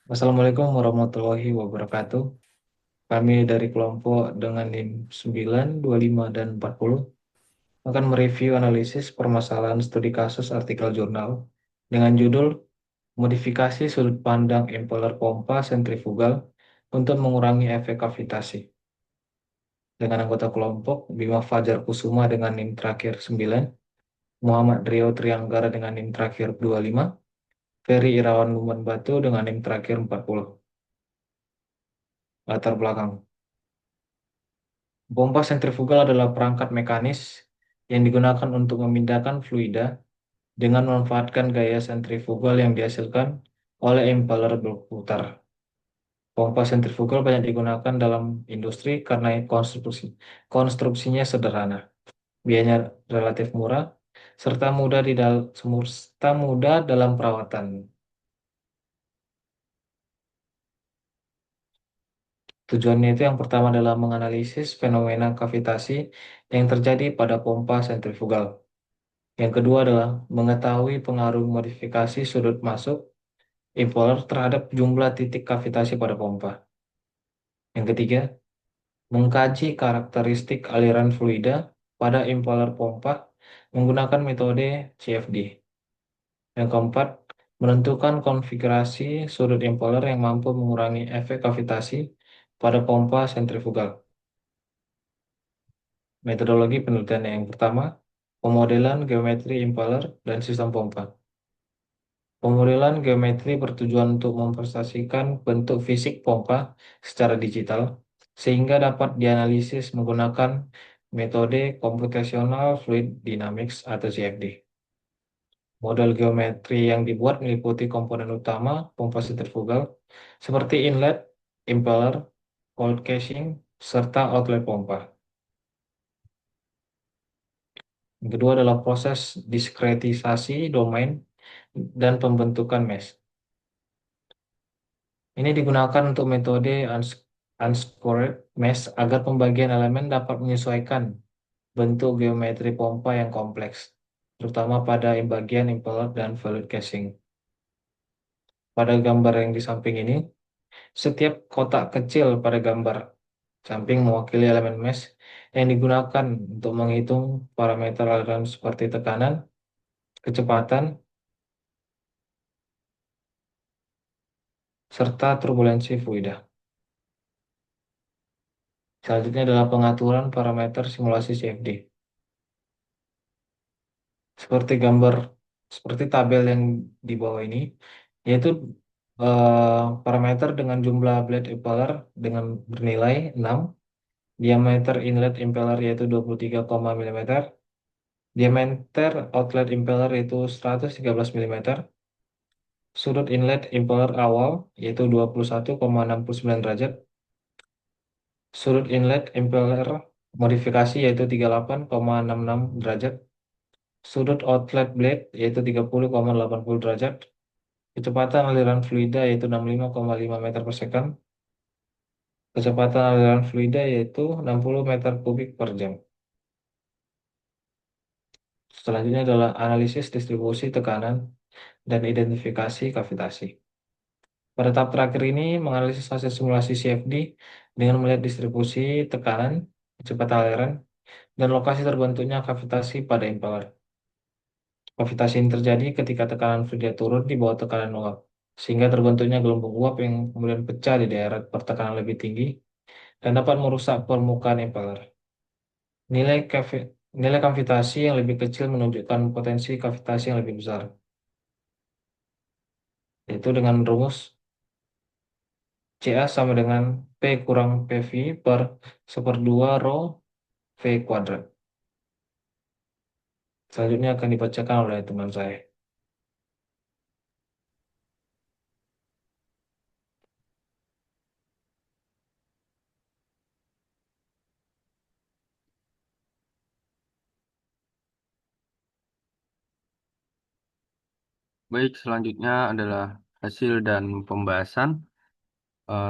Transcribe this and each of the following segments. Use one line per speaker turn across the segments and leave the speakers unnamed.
Assalamualaikum warahmatullahi wabarakatuh. Kami dari kelompok dengan NIM 9, 25, dan 40 akan mereview analisis permasalahan studi kasus artikel jurnal dengan judul Modifikasi sudut pandang impeller pompa sentrifugal untuk mengurangi efek kavitasi. Dengan anggota kelompok Bima Fajar Kusuma dengan NIM terakhir 9, Muhammad Rio Trianggara dengan NIM terakhir 25, Ferry Irawan Lumban Batu dengan NIM terakhir 40. Latar belakang. Pompa sentrifugal adalah perangkat mekanis yang digunakan untuk memindahkan fluida dengan memanfaatkan gaya sentrifugal yang dihasilkan oleh impeller berputar. Pompa sentrifugal banyak digunakan dalam industri karena konstruksinya sederhana, biayanya relatif murah, serta mudah dalam perawatan. Tujuannya itu yang pertama adalah menganalisis fenomena kavitasi yang terjadi pada pompa sentrifugal. Yang kedua adalah mengetahui pengaruh modifikasi sudut masuk impeller terhadap jumlah titik kavitasi pada pompa. Yang ketiga, mengkaji karakteristik aliran fluida pada impeller pompa menggunakan metode CFD. Yang keempat, menentukan konfigurasi sudut impeller yang mampu mengurangi efek kavitasi pada pompa sentrifugal. Metodologi penelitian yang pertama, pemodelan geometri impeller dan sistem pompa. Pemodelan geometri bertujuan untuk mempresentasikan bentuk fisik pompa secara digital, sehingga dapat dianalisis menggunakan metode Computational Fluid Dynamics atau CFD. Model geometri yang dibuat meliputi komponen utama pompa sentrifugal, seperti inlet, impeller, cold casing, serta outlet pompa. Yang kedua adalah proses diskretisasi domain dan pembentukan mesh. Ini digunakan untuk metode unscored mesh agar pembagian elemen dapat menyesuaikan bentuk geometri pompa yang kompleks, terutama pada bagian impeller dan fluid casing. Pada gambar yang di samping ini, setiap kotak kecil pada gambar samping mewakili elemen mesh yang digunakan untuk menghitung parameter aliran seperti tekanan, kecepatan, serta turbulensi fluida. Selanjutnya adalah pengaturan parameter simulasi CFD. Seperti gambar, seperti tabel yang di bawah ini, yaitu parameter dengan jumlah blade impeller dengan bernilai 6, diameter inlet impeller yaitu 23, mm, diameter outlet impeller yaitu 113 mm, sudut inlet impeller awal yaitu 21,69 derajat, sudut inlet impeller modifikasi yaitu 38,66 derajat, sudut outlet blade yaitu 30,80 derajat, kecepatan aliran fluida yaitu 65,5 meter per second, kecepatan aliran fluida yaitu 60 meter kubik per jam. Selanjutnya adalah analisis distribusi tekanan dan identifikasi kavitasi. Pada tahap terakhir ini, menganalisis hasil simulasi CFD dengan melihat distribusi tekanan, kecepatan aliran, dan lokasi terbentuknya kavitasi pada impeller. Kavitasi ini terjadi ketika tekanan fluida turun di bawah tekanan uap, sehingga terbentuknya gelombang uap yang kemudian pecah di daerah pertekanan lebih tinggi dan dapat merusak permukaan impeller. Nilai nilai kavitasi yang lebih kecil menunjukkan potensi kavitasi yang lebih besar, yaitu dengan rumus CA sama dengan P kurang PV per 1/2 rho V kuadrat. Selanjutnya akan dibacakan oleh teman saya.
Baik, selanjutnya adalah hasil dan pembahasan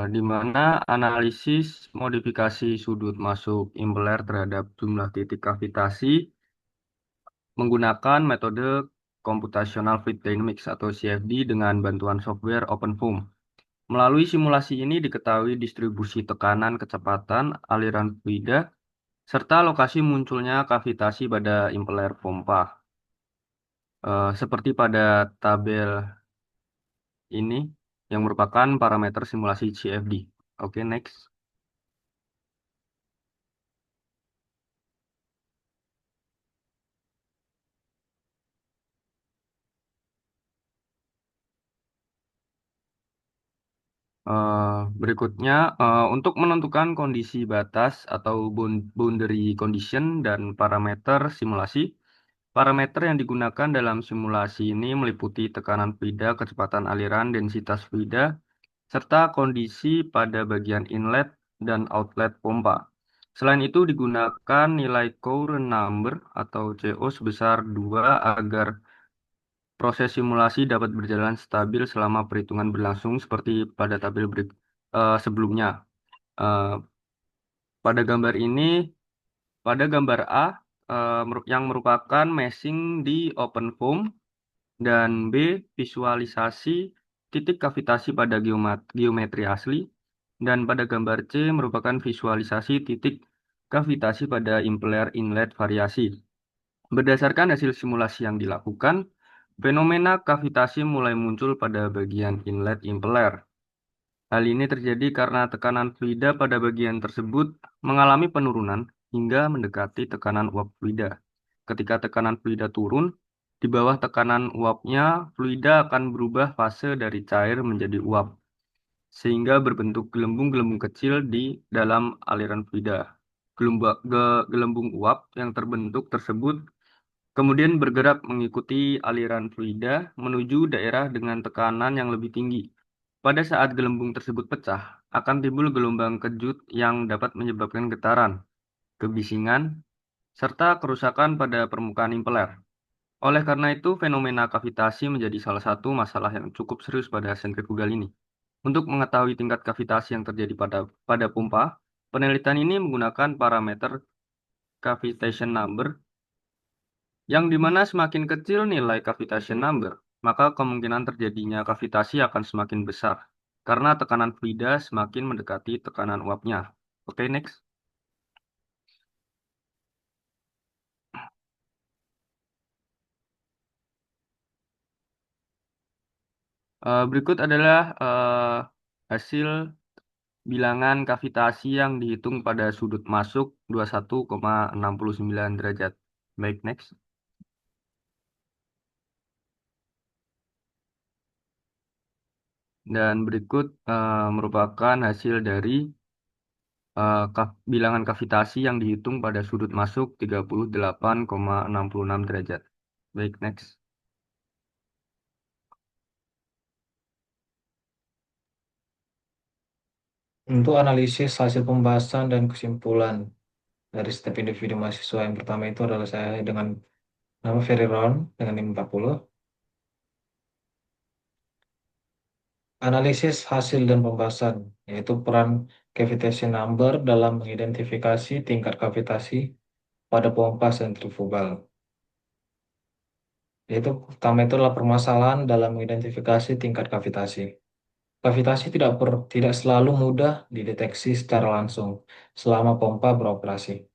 di mana analisis modifikasi sudut masuk impeller terhadap jumlah titik kavitasi menggunakan metode Computational Fluid Dynamics atau CFD dengan bantuan software OpenFOAM. Melalui simulasi ini diketahui distribusi tekanan, kecepatan, aliran fluida, serta lokasi munculnya kavitasi pada impeller pompa. Seperti pada tabel ini yang merupakan parameter simulasi CFD. Oke, next. Eh, Berikutnya, untuk menentukan kondisi batas atau boundary condition dan parameter simulasi, parameter yang digunakan dalam simulasi ini meliputi tekanan fluida, kecepatan aliran, densitas fluida, serta kondisi pada bagian inlet dan outlet pompa. Selain itu digunakan nilai current number atau CO sebesar 2 agar proses simulasi dapat berjalan stabil selama perhitungan berlangsung seperti pada tabel sebelumnya. Eh, pada gambar ini, pada gambar A, yang merupakan meshing di open foam, dan B, visualisasi titik kavitasi pada geometri asli, dan pada gambar C merupakan visualisasi titik kavitasi pada impeller inlet variasi. Berdasarkan hasil simulasi yang dilakukan, fenomena kavitasi mulai muncul pada bagian inlet impeller. Hal ini terjadi karena tekanan fluida pada bagian tersebut mengalami penurunan hingga mendekati tekanan uap fluida. Ketika tekanan fluida turun, di bawah tekanan uapnya, fluida akan berubah fase dari cair menjadi uap, sehingga berbentuk gelembung-gelembung kecil di dalam aliran fluida. Gelembung uap yang terbentuk tersebut kemudian bergerak mengikuti aliran fluida menuju daerah dengan tekanan yang lebih tinggi. Pada saat gelembung tersebut pecah, akan timbul gelombang kejut yang dapat menyebabkan getaran, kebisingan, serta kerusakan pada permukaan impeller. Oleh karena itu, fenomena kavitasi menjadi salah satu masalah yang cukup serius pada sentrifugal ini. Untuk mengetahui tingkat kavitasi yang terjadi pada pompa, penelitian ini menggunakan parameter cavitation number, yang dimana semakin kecil nilai cavitation number, maka kemungkinan terjadinya kavitasi akan semakin besar, karena tekanan fluida semakin mendekati tekanan uapnya. Oke, next. Berikut adalah hasil bilangan kavitasi yang dihitung pada sudut masuk 21,69 derajat. Baik, next. Dan berikut merupakan hasil dari bilangan kavitasi yang dihitung pada sudut masuk 38,66 derajat. Baik, next.
Untuk analisis hasil pembahasan dan kesimpulan dari setiap individu mahasiswa, yang pertama itu adalah saya dengan nama Ferry Ron dengan NIM 40. Analisis hasil dan pembahasan, yaitu peran cavitation number dalam mengidentifikasi tingkat kavitasi pada pompa sentrifugal. Yaitu pertama itu adalah permasalahan dalam mengidentifikasi tingkat kavitasi. Kavitasi tidak selalu mudah dideteksi secara langsung selama pompa beroperasi.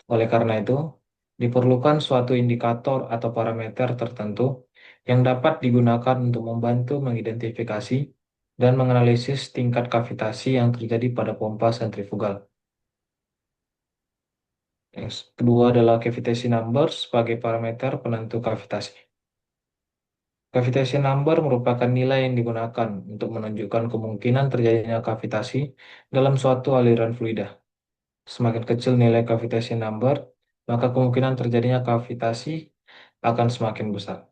Oleh karena itu, diperlukan suatu indikator atau parameter tertentu yang dapat digunakan untuk membantu mengidentifikasi dan menganalisis tingkat kavitasi yang terjadi pada pompa sentrifugal. Yang kedua adalah cavitation number sebagai parameter penentu kavitasi. Cavitation number merupakan nilai yang digunakan untuk menunjukkan kemungkinan terjadinya kavitasi dalam suatu aliran fluida. Semakin kecil nilai cavitation number, maka kemungkinan terjadinya kavitasi akan semakin besar.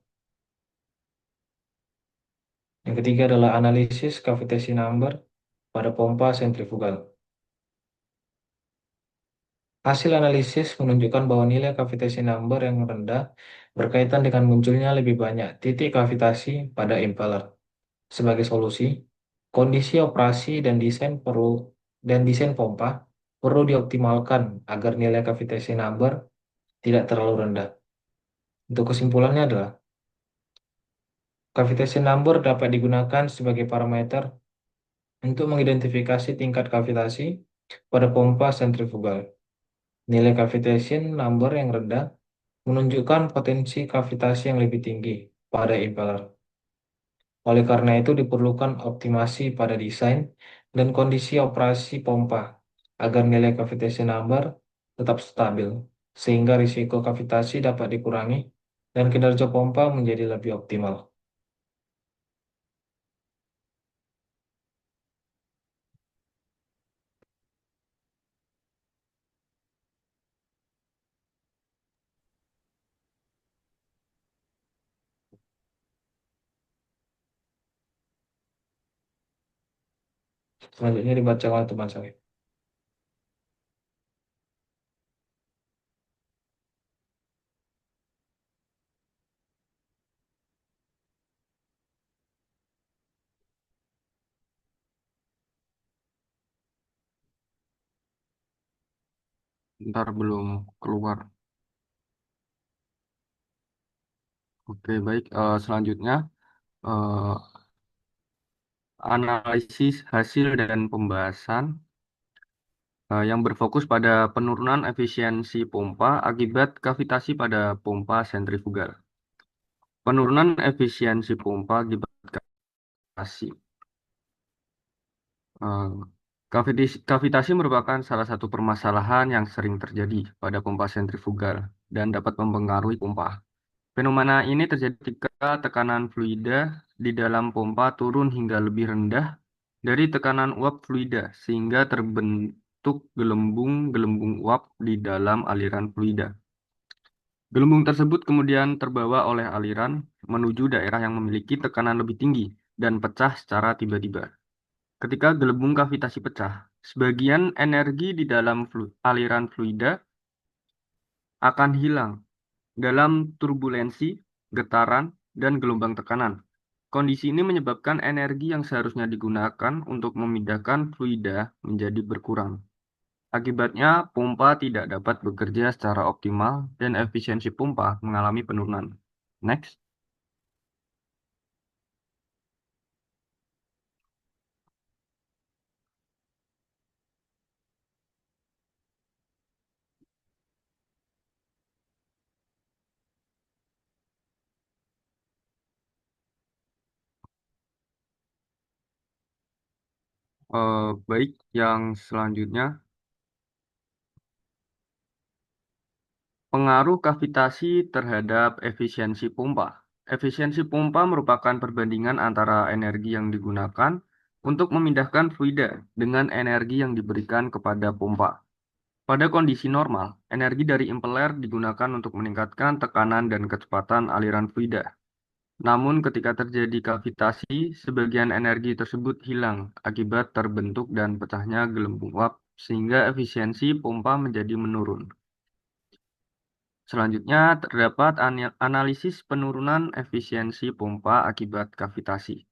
Yang ketiga adalah analisis cavitation number pada pompa sentrifugal. Hasil analisis menunjukkan bahwa nilai cavitation number yang rendah berkaitan dengan munculnya lebih banyak titik kavitasi pada impeller. Sebagai solusi, kondisi operasi dan desain pompa perlu dioptimalkan agar nilai cavitation number tidak terlalu rendah. Untuk kesimpulannya adalah cavitation number dapat digunakan sebagai parameter untuk mengidentifikasi tingkat kavitasi pada pompa sentrifugal. Nilai cavitation number yang rendah menunjukkan potensi kavitasi yang lebih tinggi pada impeller. Oleh karena itu diperlukan optimasi pada desain dan kondisi operasi pompa agar nilai cavitation number tetap stabil, sehingga risiko kavitasi dapat dikurangi dan kinerja pompa menjadi lebih optimal. Selanjutnya dibaca oleh teman saya.
Ntar belum keluar. Oke, baik. Selanjutnya, eh, analisis hasil dan pembahasan yang berfokus pada penurunan efisiensi pompa akibat kavitasi pada pompa sentrifugal. Penurunan efisiensi pompa akibat kavitasi. Eh, Kavitasi merupakan salah satu permasalahan yang sering terjadi pada pompa sentrifugal dan dapat mempengaruhi pompa. Fenomena ini terjadi ketika tekanan fluida di dalam pompa turun hingga lebih rendah dari tekanan uap fluida sehingga terbentuk gelembung-gelembung uap di dalam aliran fluida. Gelembung tersebut kemudian terbawa oleh aliran menuju daerah yang memiliki tekanan lebih tinggi dan pecah secara tiba-tiba. Ketika gelembung kavitasi pecah, sebagian energi di dalam aliran fluida akan hilang dalam turbulensi, getaran, dan gelombang tekanan. Kondisi ini menyebabkan energi yang seharusnya digunakan untuk memindahkan fluida menjadi berkurang. Akibatnya, pompa tidak dapat bekerja secara optimal dan efisiensi pompa mengalami penurunan. Next. Baik, yang selanjutnya, pengaruh kavitasi terhadap efisiensi pompa. Efisiensi pompa merupakan perbandingan antara energi yang digunakan untuk memindahkan fluida dengan energi yang diberikan kepada pompa. Pada kondisi normal, energi dari impeller digunakan untuk meningkatkan tekanan dan kecepatan aliran fluida. Namun ketika terjadi kavitasi, sebagian energi tersebut hilang akibat terbentuk dan pecahnya gelembung uap, sehingga efisiensi pompa menjadi menurun. Selanjutnya, terdapat analisis penurunan efisiensi pompa akibat kavitasi.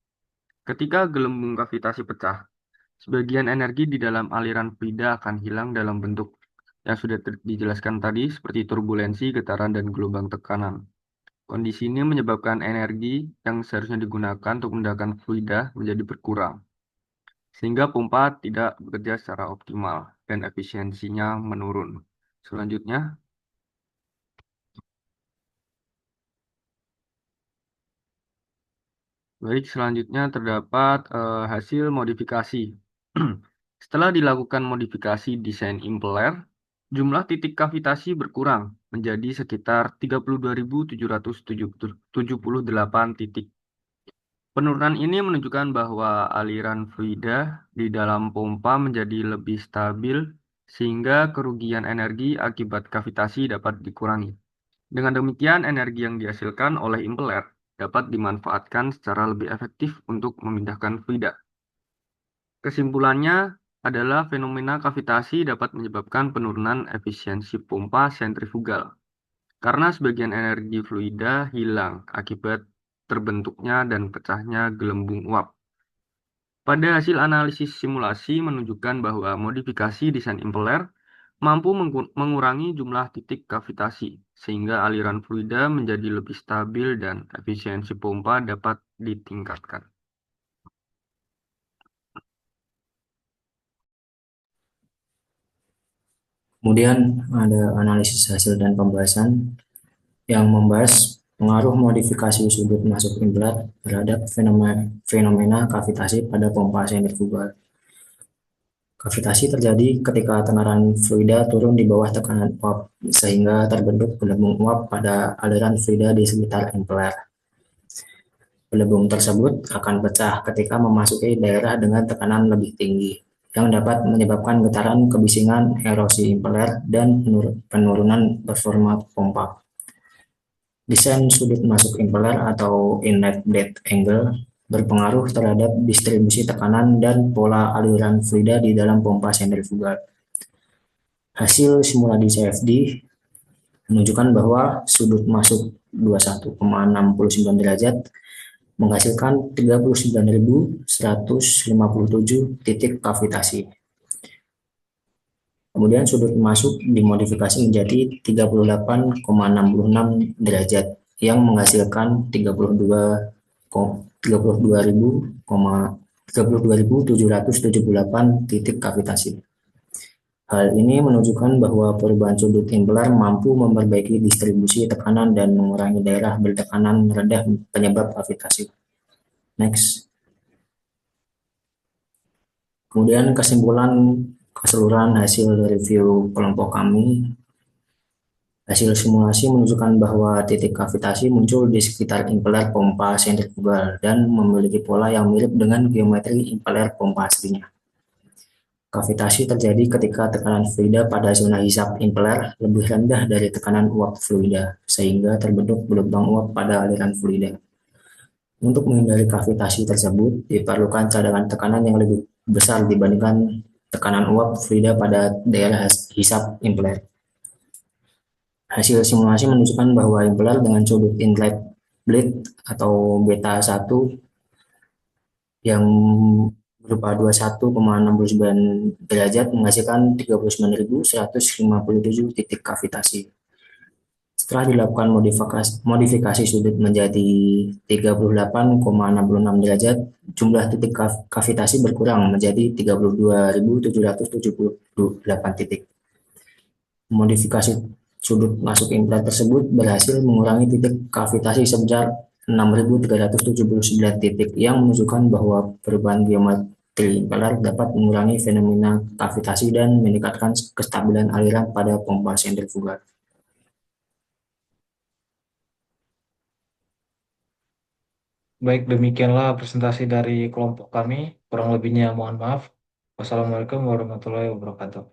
Ketika gelembung kavitasi pecah, sebagian energi di dalam aliran fluida akan hilang dalam bentuk yang sudah dijelaskan tadi, seperti turbulensi, getaran, dan gelombang tekanan. Kondisi ini menyebabkan energi yang seharusnya digunakan untuk memindahkan fluida menjadi berkurang, sehingga pompa tidak bekerja secara optimal dan efisiensinya menurun. Selanjutnya, baik, selanjutnya terdapat hasil modifikasi. Setelah dilakukan modifikasi desain impeller, jumlah titik kavitasi berkurang menjadi sekitar 32.778 titik. Penurunan ini menunjukkan bahwa aliran fluida di dalam pompa menjadi lebih stabil sehingga kerugian energi akibat kavitasi dapat dikurangi. Dengan demikian, energi yang dihasilkan oleh impeller dapat dimanfaatkan secara lebih efektif untuk memindahkan fluida. Kesimpulannya adalah fenomena kavitasi dapat menyebabkan penurunan efisiensi pompa sentrifugal karena sebagian energi fluida hilang akibat terbentuknya dan pecahnya gelembung uap. Pada hasil analisis simulasi menunjukkan bahwa modifikasi desain impeller mampu mengurangi jumlah titik kavitasi, sehingga aliran fluida menjadi lebih stabil dan efisiensi pompa dapat ditingkatkan.
Kemudian ada analisis hasil dan pembahasan yang membahas pengaruh modifikasi sudut masuk impeller terhadap fenomena kavitasi pada pompa sentrifugal. Kavitasi terjadi ketika tekanan fluida turun di bawah tekanan uap, sehingga terbentuk gelembung uap pada aliran fluida di sekitar impeller. Gelembung tersebut akan pecah ketika memasuki daerah dengan tekanan lebih tinggi, yang dapat menyebabkan getaran, kebisingan, erosi impeller, dan penurunan performa pompa. Desain sudut masuk impeller atau inlet blade angle berpengaruh terhadap distribusi tekanan dan pola aliran fluida di dalam pompa sentrifugal. Hasil simulasi CFD menunjukkan bahwa sudut masuk 21,69 derajat menghasilkan 39.157 titik kavitasi. Kemudian sudut masuk dimodifikasi menjadi 38,66 derajat yang menghasilkan 32.778 titik kavitasi. Hal ini menunjukkan bahwa perubahan sudut impeller mampu memperbaiki distribusi tekanan dan mengurangi daerah bertekanan rendah penyebab kavitasi. Next. Kemudian kesimpulan keseluruhan hasil review kelompok kami, hasil simulasi menunjukkan bahwa titik kavitasi muncul di sekitar impeller pompa sentrifugal dan memiliki pola yang mirip dengan geometri impeller pompa aslinya. Kavitasi terjadi ketika tekanan fluida pada zona hisap impeller lebih rendah dari tekanan uap fluida, sehingga terbentuk gelombang uap pada aliran fluida. Untuk menghindari kavitasi tersebut, diperlukan cadangan tekanan yang lebih besar dibandingkan tekanan uap fluida pada daerah hisap impeller. Hasil simulasi menunjukkan bahwa impeller dengan sudut inlet blade atau beta 1 yang berupa 21,69 derajat menghasilkan 39.157 titik kavitasi. Setelah dilakukan modifikasi sudut menjadi 38,66 derajat, jumlah titik kavitasi berkurang menjadi 32.778 titik. Modifikasi sudut masuk implan tersebut berhasil mengurangi titik kavitasi sebesar 6.379 titik yang menunjukkan bahwa perubahan geometri impeller dapat mengurangi fenomena kavitasi dan meningkatkan kestabilan aliran pada pompa sentrifugal.
Baik, demikianlah presentasi dari kelompok kami. Kurang lebihnya mohon maaf. Wassalamualaikum warahmatullahi wabarakatuh.